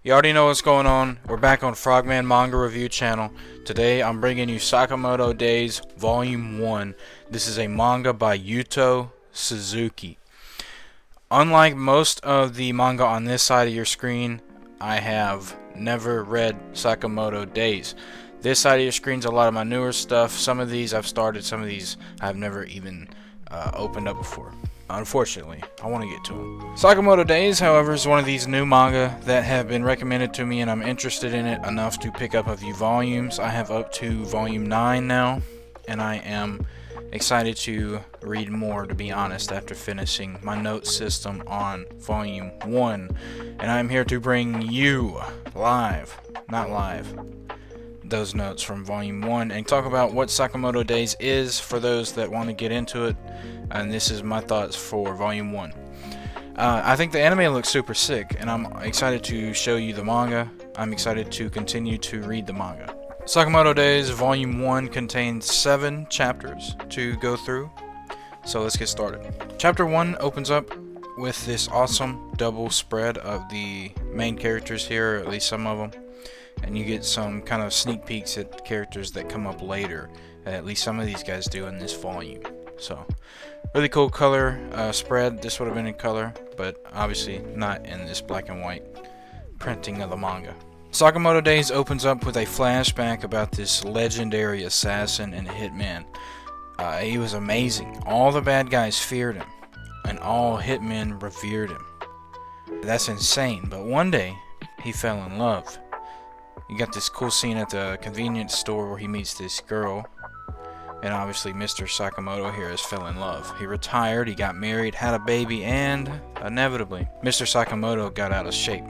You already know what's going on. We're back on Frogman Manga Review channel. Today I'm bringing you Sakamoto Days Volume 1. This is a manga by Yuto Suzuki. Unlike most of the manga on this side of your screen, I have never read Sakamoto Days. This side of your screen's a lot of my newer stuff. Some of these I've started, some of these I've never even opened up before. Unfortunately, I want to get to them. Sakamoto Days, however, is one of these new manga that have been recommended to me, and I'm interested in it enough to pick up a few volumes. I have up to volume 9 now, and I am excited to read more, to be honest, after finishing my note system on volume 1. And I'm here to bring you not live, those notes from volume 1 and talk about what Sakamoto Days is for those that want to get into it. And this is my thoughts for volume 1. I think the anime looks super sick, and I'm excited to show you the manga. I'm excited to continue to read the manga. Sakamoto Days volume 1 contains 7 chapters to go through, so let's get started. Chapter 1 opens up with this awesome double spread of the main characters here, or at least some of them, and you get some kind of sneak peeks at characters that come up later. At least some of these guys do in this volume. So, really cool color spread. This would have been in color, but obviously not in this black and white printing of the manga. Sakamoto Days opens up with a flashback about this legendary assassin and hitman. He was amazing. All the bad guys feared him, and all hitmen revered him. That's insane, but one day he fell in love. You got this cool scene at the convenience store where he meets this girl. And obviously Mr. Sakamoto here has fell in love. He retired, he got married, had a baby, and inevitably Mr. Sakamoto got out of shape.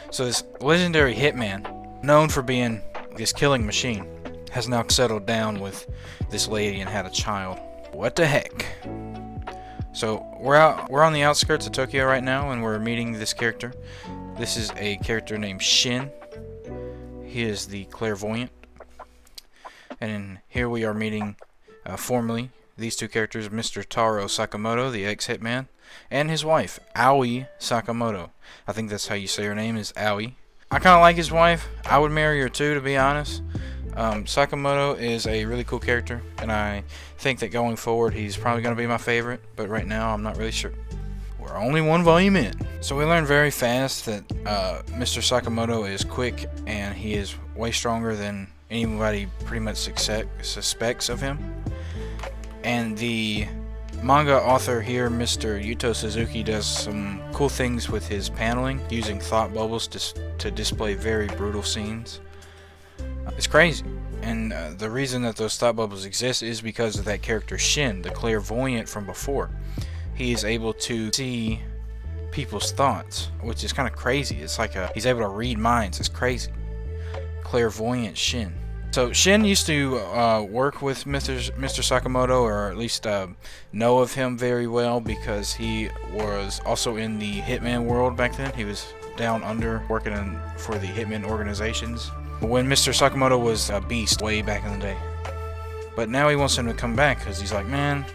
So this legendary hitman, known for being this killing machine, has now settled down with this lady and had a child. What the heck? So we're on the outskirts of Tokyo right now, and we're meeting this character. This is a character named Shin. He is the clairvoyant. And here we are meeting formally these two characters, Mr. Taro Sakamoto, the ex-hitman, and his wife, Aoi Sakamoto. I think that's how you say her name, is Aoi. I kind of like his wife. I would marry her too, to be honest. Sakamoto is a really cool character, and I think that going forward he's probably going to be my favorite, but right now I'm not really sure. We're only one volume in. So we learn very fast that Mr. Sakamoto is quick, and he is way stronger than anybody pretty much suspects of him. And the manga author here, Mr. Yuto Suzuki, does some cool things with his paneling, using thought bubbles to display very brutal scenes. It's crazy. And the reason that those thought bubbles exist is because of that character Shin, the clairvoyant from before. He is able to see people's thoughts, which is kind of crazy. It's like he's able to read minds. It's crazy. Clairvoyant Shin. So Shin used to work with Mr. Sakamoto, or at least know of him very well, because he was also in the hitman world back then. He was down under working for the hitman organizations when Mr. Sakamoto was a beast way back in the day. But now he wants him to come back because he's like, man,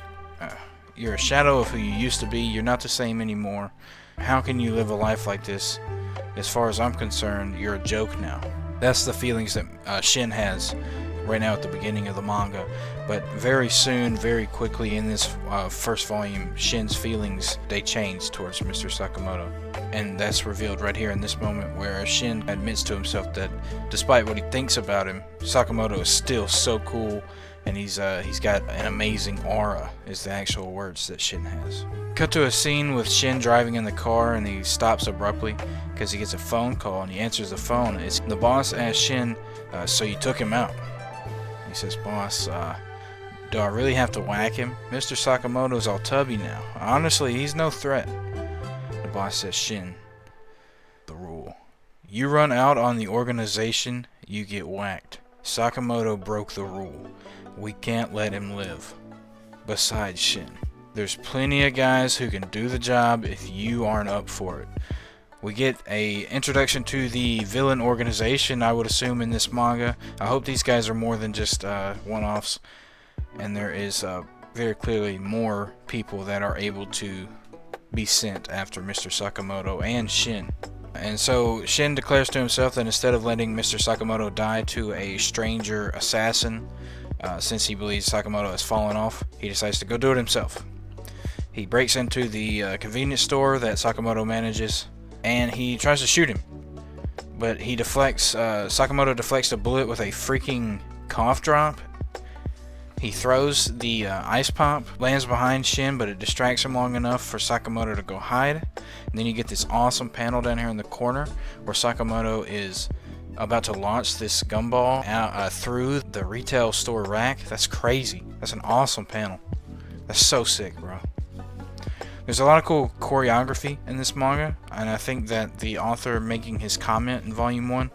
you're a shadow of who you used to be. You're not the same anymore. How can you live a life like this? As far as I'm concerned, you're a joke now. That's the feelings that Shin has right now at the beginning of the manga. But very soon, very quickly in this first volume, Shin's feelings, they change towards Mr. Sakamoto. And that's revealed right here in this moment, where Shin admits to himself that despite what he thinks about him, Sakamoto is still so cool, and he's got an amazing aura, is the actual words that Shin has. Cut to a scene with Shin driving in the car, and he stops abruptly because he gets a phone call, and he answers the phone. It's the boss asks Shin, so you took him out? He says, boss, do I really have to whack him? Mr. Sakamoto's all tubby now. Honestly, he's no threat. The boss says, Shin, the rule. You run out on the organization, you get whacked. Sakamoto broke the rule. We can't let him live. Besides Shin, there's plenty of guys who can do the job if you aren't up for it. We get a introduction to the villain organization, I would assume, in this manga. I hope these guys are more than just one-offs, and there is very clearly more people that are able to be sent after Mr. Sakamoto and Shin. And so Shin declares to himself that instead of letting Mr. Sakamoto die to a stranger assassin, since he believes Sakamoto has fallen off, he decides to go do it himself. He breaks into the convenience store that Sakamoto manages, and he tries to shoot him. But he deflects, Sakamoto deflects the bullet with a freaking cough drop. He throws the ice pop, lands behind Shin, but it distracts him long enough for Sakamoto to go hide. And then you get this awesome panel down here in the corner where Sakamoto is about to launch this gumball out through the retail store rack. That's crazy. That's an awesome panel. That's so sick, bro. There's a lot of cool choreography in this manga, and I think that the author making his comment in Volume 1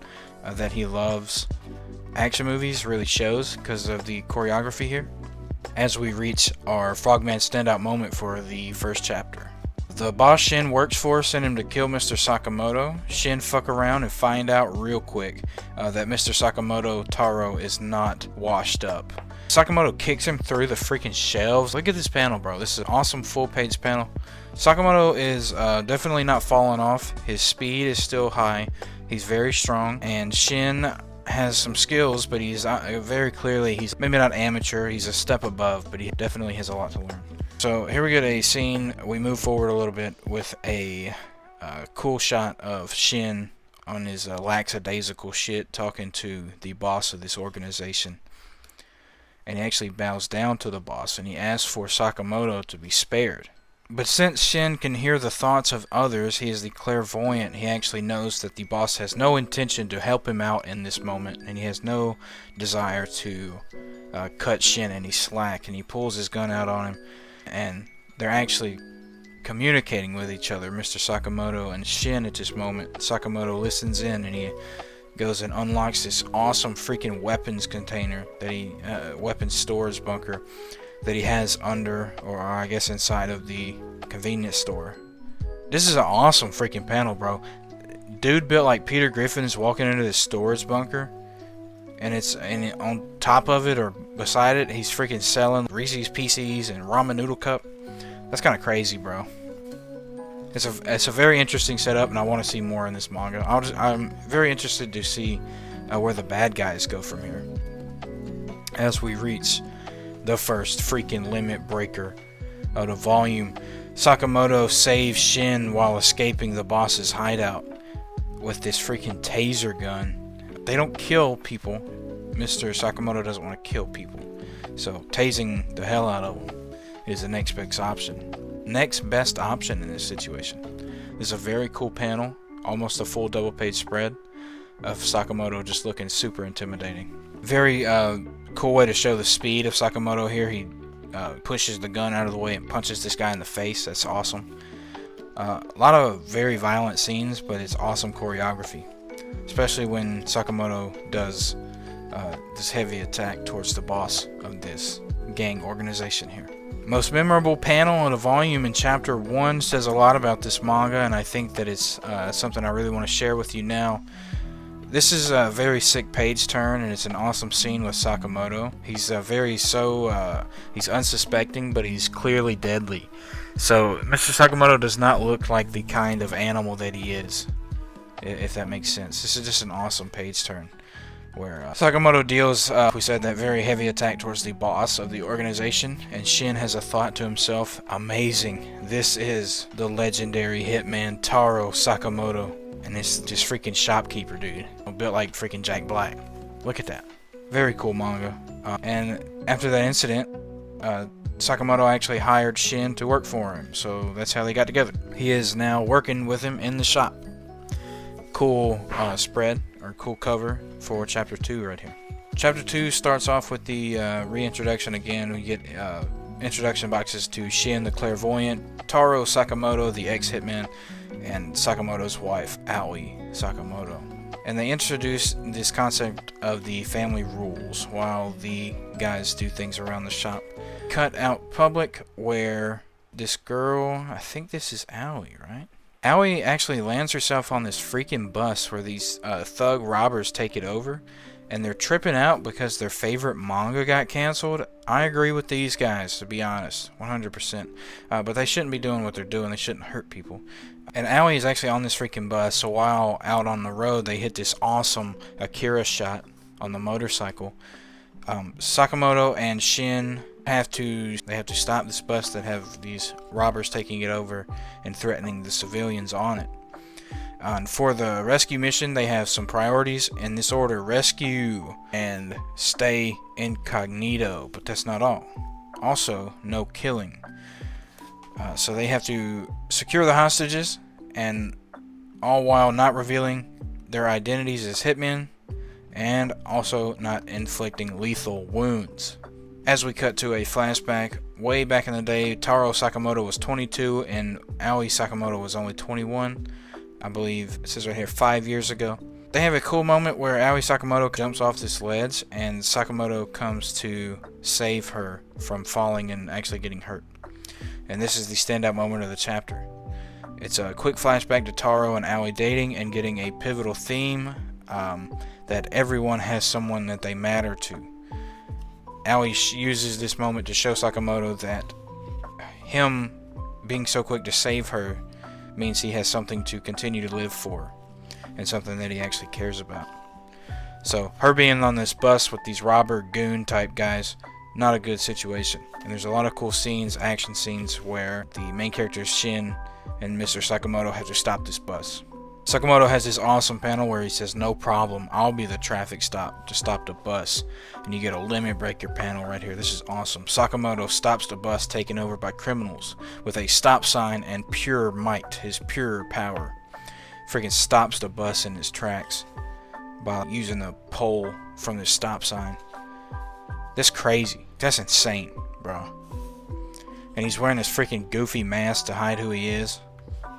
that he loves action movies really shows because of the choreography here. As we reach our Frogman standout moment for the first chapter. The boss Shin works for sent him to kill Mr. Sakamoto. Shin fuck around and find out real quick that Mr. Sakamoto Taro is not washed up. Sakamoto kicks him through the freaking shelves. Look at this panel, bro. This is an awesome full page panel. Sakamoto is definitely not falling off. His speed is still high. He's very strong, and Shin has some skills, but he's very clearly, he's maybe not amateur, he's a step above, but he definitely has a lot to learn. So here we get a scene. We move forward a little bit with a cool shot of Shin on his lackadaisical shit talking to the boss of this organization. And he actually bows down to the boss and he asks for Sakamoto to be spared. But since Shin can hear the thoughts of others, he is the clairvoyant. He actually knows that the boss has no intention to help him out in this moment, and he has no desire to cut Shin any slack. And he pulls his gun out on him, and they're actually communicating with each other, Mr. Sakamoto and Shin at this moment. Sakamoto listens in, and he goes and unlocks this awesome freaking weapons container that he, weapons storage bunker that he has under, or I guess inside of the convenience store. This is an awesome freaking panel, bro. Dude built like Peter Griffin's walking into this storage bunker, and on top of it or beside it, he's freaking selling Reese's Pieces and ramen noodle cup. That's kind of crazy, bro. It's a very interesting setup, and I want to see more in this manga. I'm very interested to see where the bad guys go from here as we reach the first freaking limit breaker of the volume. Sakamoto saves Shin while escaping the boss's hideout with this freaking taser gun. They don't kill people. Mr. Sakamoto doesn't want to kill people, so tasing the hell out of them is the next best option in this situation. This is a very cool panel, almost a full double page spread of Sakamoto just looking super intimidating. Very cool way to show the speed of Sakamoto here. He pushes the gun out of the way and punches this guy in the face. That's awesome. A lot of very violent scenes, but it's awesome choreography, especially when Sakamoto does this heavy attack towards the boss of this gang organization here. Most memorable panel in the volume in chapter 1 says a lot about this manga, and I think that it's something I really want to share with you now. This is a very sick page turn, and it's an awesome scene with Sakamoto. He's he's unsuspecting, but he's clearly deadly. So Mr. Sakamoto does not look like the kind of animal that he is, if that makes sense. This is just an awesome page turn where Sakamoto deals, we said, that very heavy attack towards the boss of the organization, and Shin has a thought to himself, amazing, this is the legendary hitman Taro Sakamoto. And it's just freaking shopkeeper dude, built like freaking Jack Black. Look at that. Very cool manga. And after that incident, Sakamoto actually hired Shin to work for him, so that's how they got together. He is now working with him in the shop. Cool spread, or cool cover for chapter 2 right here. Chapter 2 starts off with the reintroduction again. We get introduction boxes to Shin the clairvoyant, Taro Sakamoto the ex-hitman, and Sakamoto's wife, Aoi Sakamoto. And they introduce this concept of the family rules while the guys do things around the shop. Cut out public where this girl, I think this is Aoi, right? Aoi actually lands herself on this freaking bus where these thug robbers take it over, and they're tripping out because their favorite manga got canceled. I agree with these guys, to be honest, 100%. But they shouldn't be doing what they're doing. They shouldn't hurt people. And Aoi is actually on this freaking bus, so while out on the road, they hit this awesome Akira shot on the motorcycle. Sakamoto and Shin have to stop this bus that have these robbers taking it over and threatening the civilians on it. And for the rescue mission, they have some priorities in this order: rescue and stay incognito. But that's not all. Also, no killing. So they have to secure the hostages, and all while not revealing their identities as hitmen, and also not inflicting lethal wounds. As we cut to a flashback, way back in the day, Taro Sakamoto was 22 and Aoi Sakamoto was only 21. I believe it says right here 5 years ago. They have a cool moment where Aoi Sakamoto jumps off this ledge and Sakamoto comes to save her from falling and actually getting hurt. And this is the standout moment of the chapter. It's a quick flashback to Taro and Aoi dating and getting a pivotal theme that everyone has someone that they matter to. Aoi uses this moment to show Sakamoto that him being so quick to save her means he has something to continue to live for and something that he actually cares about. So her being on this bus with these robber goon type guys, not a good situation. And there's a lot of cool scenes, action scenes, where the main characters Shin and Mr. Sakamoto have to stop this bus. Sakamoto has this awesome panel where he says, "No problem, I'll be the traffic stop to stop the bus." And you get a limit breaker panel right here. This is awesome. Sakamoto stops the bus taken over by criminals with a stop sign and pure might, his pure power. Freaking stops the bus in its tracks by using the pole from the stop sign. That's crazy. That's insane, bro. And he's wearing this freaking goofy mask to hide who he is.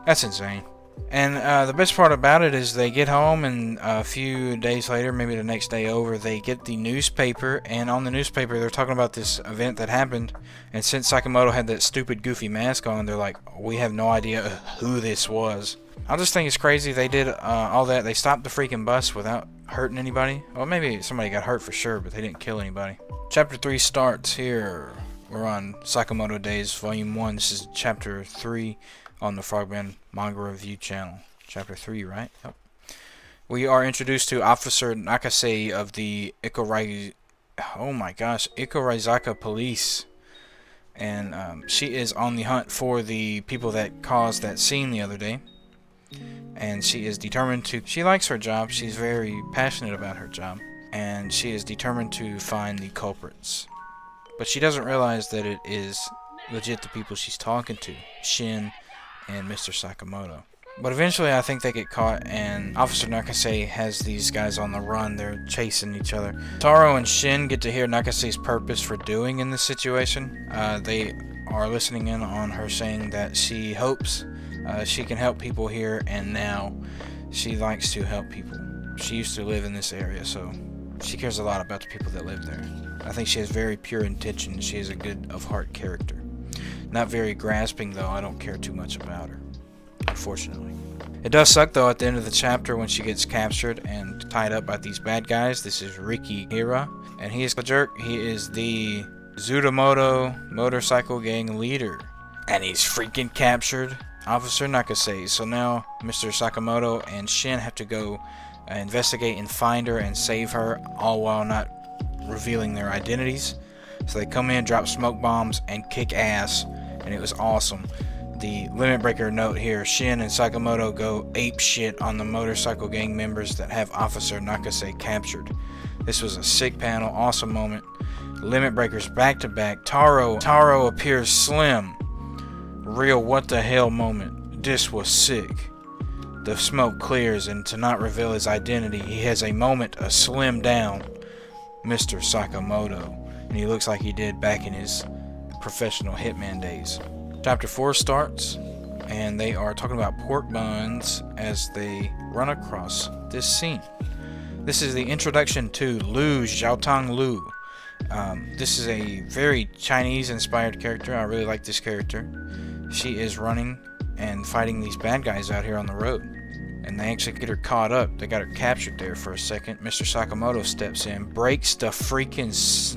That's insane. And the best part about it is they get home, and a few days later, maybe the next day over, they get the newspaper, and on the newspaper they're talking about this event that happened. And since Sakamoto had that stupid goofy mask on, they're like, we have no idea who this was. I just think it's crazy they did all that. They stopped the freaking bus without hurting anybody. Well, maybe somebody got hurt for sure, but they didn't kill anybody. Chapter 3 starts here. We're on Sakamoto Days, Volume 1. This is Chapter 3 on the Frogman Manga Review channel. Chapter 3, right? Yep. We are introduced to Officer Nakase of the Ikorizaka Police. And she is on the hunt for the people that caused that scene the other day. And she is determined to... She likes her job. She's very passionate about her job. And she is determined to find the culprits. But she doesn't realize that it is legit the people she's talking to. Shin and Mr. Sakamoto. But eventually I think they get caught, and Officer Nakase has these guys on the run. They're chasing each other. Taro and Shin get to hear Nakase's purpose for doing in this situation. They are listening in on her saying that she hopes she can help people here, and now she likes to help people. She used to live in this area, so she cares a lot about the people that live there. I think she has very pure intentions. She is a good of heart character. Not very grasping, though. I don't care too much about her, unfortunately. It does suck, though, at the end of the chapter when she gets captured and tied up by these bad guys. This is Riki Hira, and he is a jerk. He is the Zudamoto motorcycle gang leader, and he's freaking captured Officer Nakase. So now Mr. Sakamoto and Shin have to go investigate and find her and save her, all while not revealing their identities. So they come in, drop smoke bombs, and kick ass, and it was awesome. The limit breaker note here: Shin and Sakamoto go ape shit on the motorcycle gang members that have Officer Nakase captured. This was a sick panel, awesome moment. Limit breakers back to back. Taro appears slim. Real what the hell moment. This was sick. The smoke clears, and to not reveal his identity, he has a moment to slim down Mr. Sakamoto, and he looks like he did back in his professional hitman days. Chapter 4 starts, and they are talking about pork buns as they run across this scene. This is the introduction to Lu Xiaotang Lu. This is a very Chinese-inspired character. I really like this character. She is running and fighting these bad guys out here on the road. and they actually get her caught up. They got her captured there for a second. Mr. Sakamoto steps in, breaks the freaking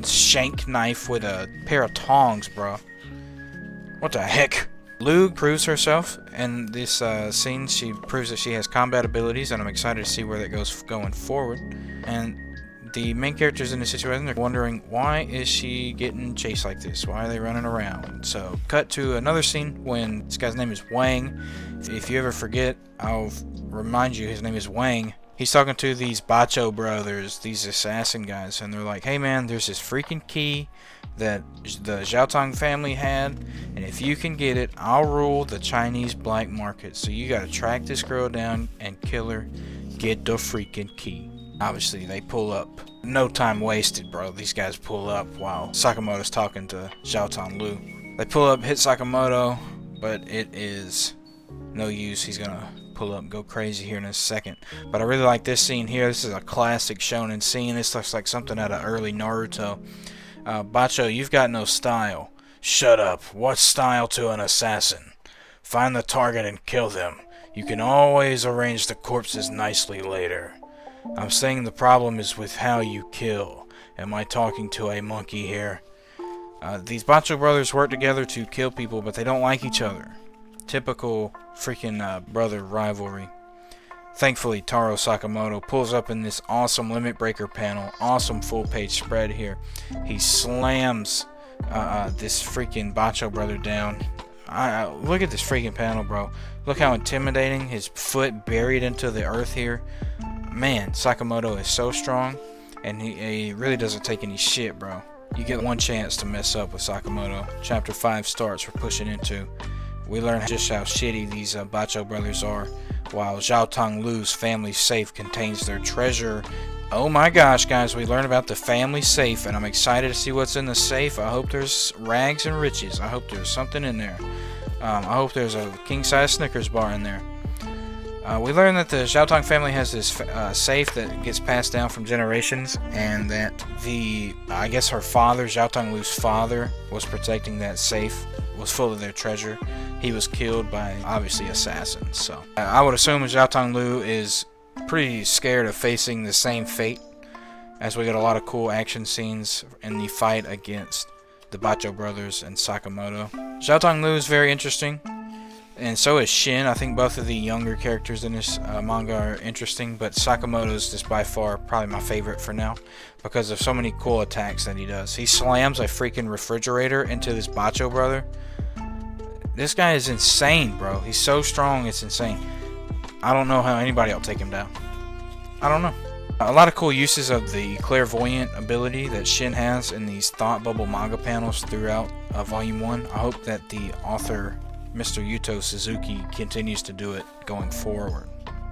shank knife with a pair of tongs, bro. What the heck? Lu proves herself in this scene. She proves that she has combat abilities, and I'm excited to see where that goes going forward. And the main characters in this situation, they're wondering, why is she getting chased like this? Why are they running around? So, cut to another scene when this guy's name is Wang. If you ever forget, I'll remind you his name is Wang. He's talking to these Bacho brothers, these assassin guys, and they're like, hey man, there's this freaking key that the Xiaotong family had, and if you can get it, I'll rule the Chinese black market. So you gotta track this girl down and kill her. Get the freaking key. Obviously, they pull up. No time wasted, bro. These guys pull up while Sakamoto's talking to Xiaotong Lu. They pull up, hit Sakamoto, but it is no use. He's gonna pull up and go crazy here in a second. But I really like this scene here. This is a classic shonen scene. This looks like something out of early Naruto. Bacho, you've got no style. Shut up. What's style to an assassin? Find the target and kill them. You can always arrange the corpses nicely later. I'm saying the problem is with how you kill. Am I talking to a monkey here? These Bacho brothers work together to kill people, but they don't like each other. Typical freaking brother rivalry. Thankfully, Taro Sakamoto pulls up in this awesome limit breaker panel. Awesome full page spread here. He slams this freaking Bacho brother down. Look at this freaking panel, bro. Look how intimidating. His foot buried into the earth here. Man, Sakamoto is so strong, and he really doesn't take any shit, bro. You get one chance to mess up with Sakamoto. Chapter 5 starts. We're pushing into. We learn just how shitty these Bacho brothers are, while Xiaotong Lu's family safe contains their treasure. Oh my gosh, guys, we learn about the family safe, and I'm excited to see what's in the safe. I hope there's rags and riches. I hope there's something in there. I hope there's a king-size Snickers bar in there. We learn that the Xiaotong family has this safe that gets passed down from generations, and that I guess her father, Xiaotong Lu's father, was protecting that safe, was full of their treasure. He was killed by, obviously, assassins. So I would assume Xiaotong Lu is pretty scared of facing the same fate, as we get a lot of cool action scenes in the fight against the Bacho brothers and Sakamoto. Xiaotong Lu is very interesting, and so is Shin. I think both of the younger characters in this manga are interesting, but Sakamoto is just by far probably my favorite for now, because of so many cool attacks that he does. He slams a freaking refrigerator into this Bacho brother. This guy is insane, bro. He's so strong, it's insane. I don't know how anybody will take him down. I don't know. A lot of cool uses of the clairvoyant ability that Shin has in these thought bubble manga panels throughout Volume 1. I hope that the author, Mr. Yuto Suzuki, continues to do it going forward.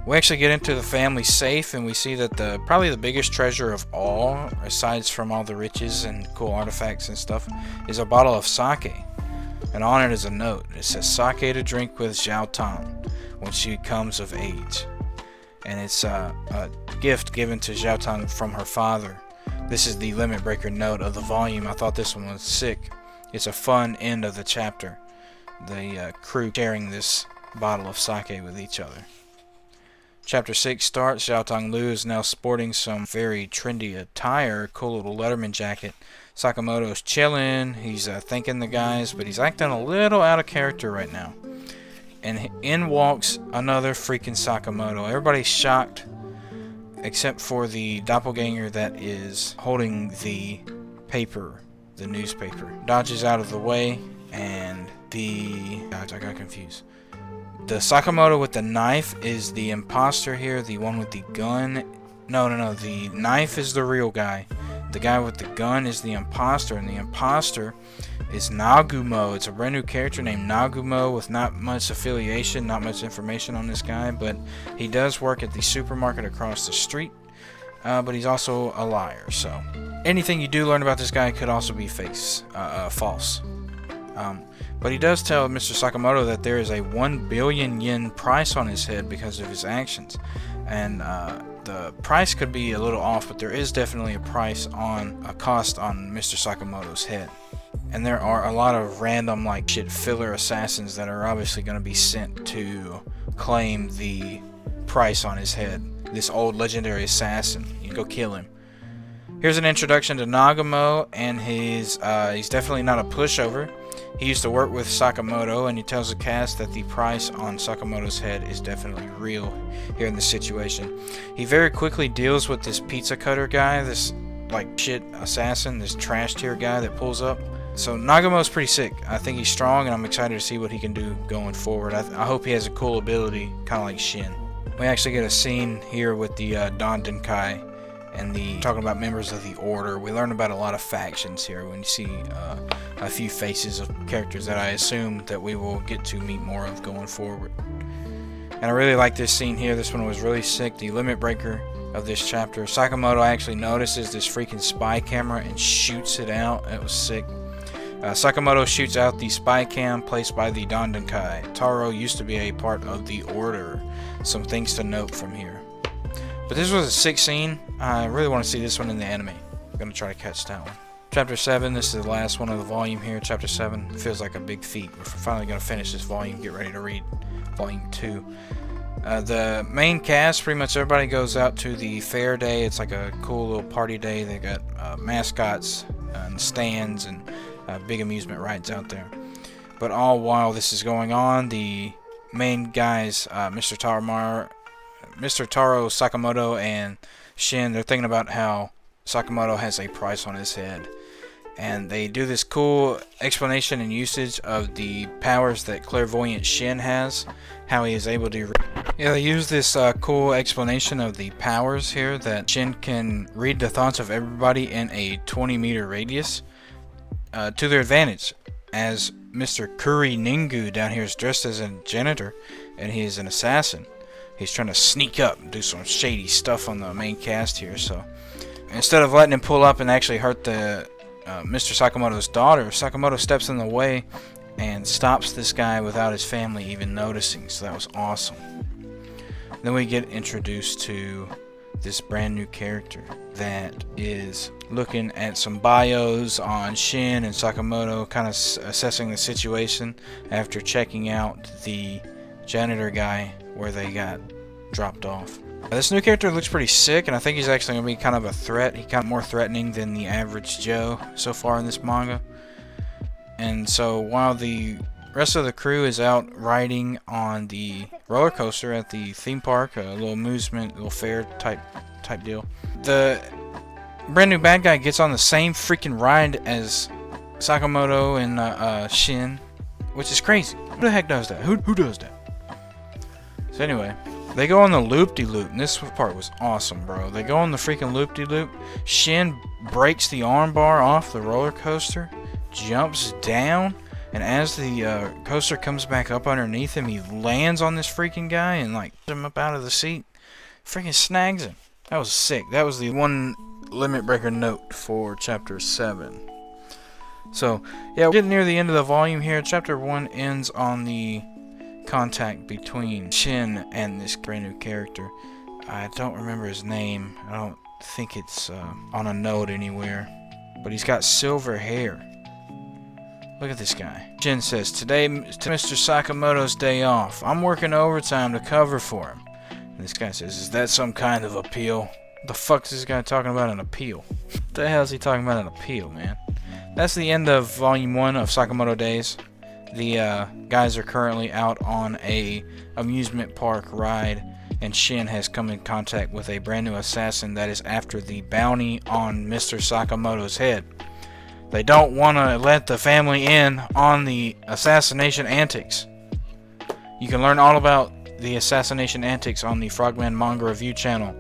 We actually get into the family safe, and we see that probably the biggest treasure of all, aside from all the riches and cool artifacts and stuff, is a bottle of sake. And on it is a note. It says, "Sake to drink with Xiaotong when she comes of age." And it's a gift given to Xiaotong from her father. This is the limit breaker note of the volume. I thought this one was sick. It's a fun end of the chapter. The crew sharing this bottle of sake with each other. Chapter 6 starts. Xiaotong Lu is now sporting some very trendy attire, cool little Letterman jacket. Sakamoto's chilling, he's thanking the guys, but he's acting a little out of character right now. And in walks another freaking Sakamoto. Everybody's shocked, except for the doppelganger that is holding the paper, the newspaper. Dodges out of the way, and I got confused. The Sakamoto with the knife is the imposter here, the one with the gun. No, the knife is the real guy. The guy with the gun is the imposter, and the imposter is Nagumo. It's a brand new character named Nagumo with not much affiliation, not much information on this guy, but he does work at the supermarket across the street, but he's also a liar, so anything you do learn about this guy could also be false. But he does tell Mr. Sakamoto that there is a 1 billion yen price on his head because of his actions, and the price could be a little off, but there is definitely a cost on Mr. Sakamoto's head. And there are a lot of random filler assassins that are obviously going to be sent to claim the price on his head. This old legendary assassin. You go kill him. Here's an introduction to Nagamo and his, he's definitely not a pushover. He used to work with Sakamoto, and he tells the cast that the price on Sakamoto's head is definitely real here in this situation. He very quickly deals with this pizza cutter guy, this like shit assassin, this trash tier guy that pulls up. So Nagamo's pretty sick. I think he's strong, and I'm excited to see what he can do going forward. I hope he has a cool ability, kind of like Shin. We actually get a scene here with the Dondenkai and the talking about members of the Order. We learn about a lot of factions here when you see a few faces of characters that I assume that we will get to meet more of going forward. And I really like this scene here. This one was really sick. The limit breaker of this chapter. Sakamoto actually notices this freaking spy camera and shoots it out. It was sick. Sakamoto shoots out the spy cam placed by the Dondenkai. Taro used to be a part of the Order. Some things to note from here. But this was a sick scene. I really want to see this one in the anime. I'm going to try to catch that one. Chapter 7, this is the last one of the volume here. Chapter 7 feels like a big feat. We're finally going to finish this volume, get ready to read volume 2. The main cast, pretty much everybody goes out to the fair day. It's like a cool little party day. They got mascots and stands and big amusement rides out there. But all while this is going on, the main guys, Mr. Taro Sakamoto and Shin, they're thinking about how Sakamoto has a price on his head. And they do this cool explanation and usage of the powers that clairvoyant Shin has, how he is able to they use this cool explanation of the powers here that Shin can read the thoughts of everybody in a 20-meter radius to their advantage, as Mr. Kuri Ningu down here is dressed as a janitor and he is an assassin. He's trying to sneak up and do some shady stuff on the main cast here. So instead of letting him pull up and actually hurt the Mr. Sakamoto's daughter, Sakamoto steps in the way and stops this guy without his family even noticing. So that was awesome. Then we get introduced to this brand new character that is looking at some bios on Shin and Sakamoto, kind of assessing the situation after checking out the janitor guy where they got dropped off. This new character looks pretty sick, and I think he's actually going to be kind of a threat. He's kind of more threatening than the average Joe so far in this manga. And so while the rest of the crew is out riding on the roller coaster at the theme park, a little amusement, little fair type deal, the brand new bad guy gets on the same freaking ride as Sakamoto and Shin, which is crazy. Who the heck does that? Who does that? So anyway, they go on the loop-de-loop, and this part was awesome, bro. They go on the freaking loop-de-loop. Shin breaks the armbar off the roller coaster, jumps down, and as the coaster comes back up underneath him, he lands on this freaking guy and like him up out of the seat. Freaking snags him. That was sick. That was the one limit breaker note for chapter 7. So yeah, we're getting near the end of the volume here. Chapter 1 ends on the contact between Shin and this brand new character. I don't remember his name. I don't think it's on a note anywhere, but he's got silver hair. Look at this guy. Shin says, "Today, Mr. Sakamoto's day off. I'm working overtime to cover for him." And this guy says, "Is that some kind of appeal?" What the fuck is this guy talking about, an appeal? What the hell is he talking about, an appeal, man? That's the end of volume 1 of SAKAMOTO Days. The guys are currently out on a amusement park ride, and Shin has come in contact with a brand new assassin that is after the bounty on Mr. Sakamoto's head. They don't want to let the family in on the assassination antics. You can learn all about the assassination antics on the Frogman Manga Review channel.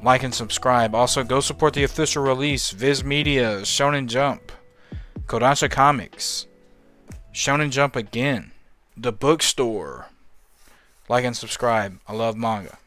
Like and subscribe. Also, go support the official release, Viz Media, Shonen Jump, Kodansha Comics, Shonen Jump again, the bookstore. Like and subscribe. I love manga.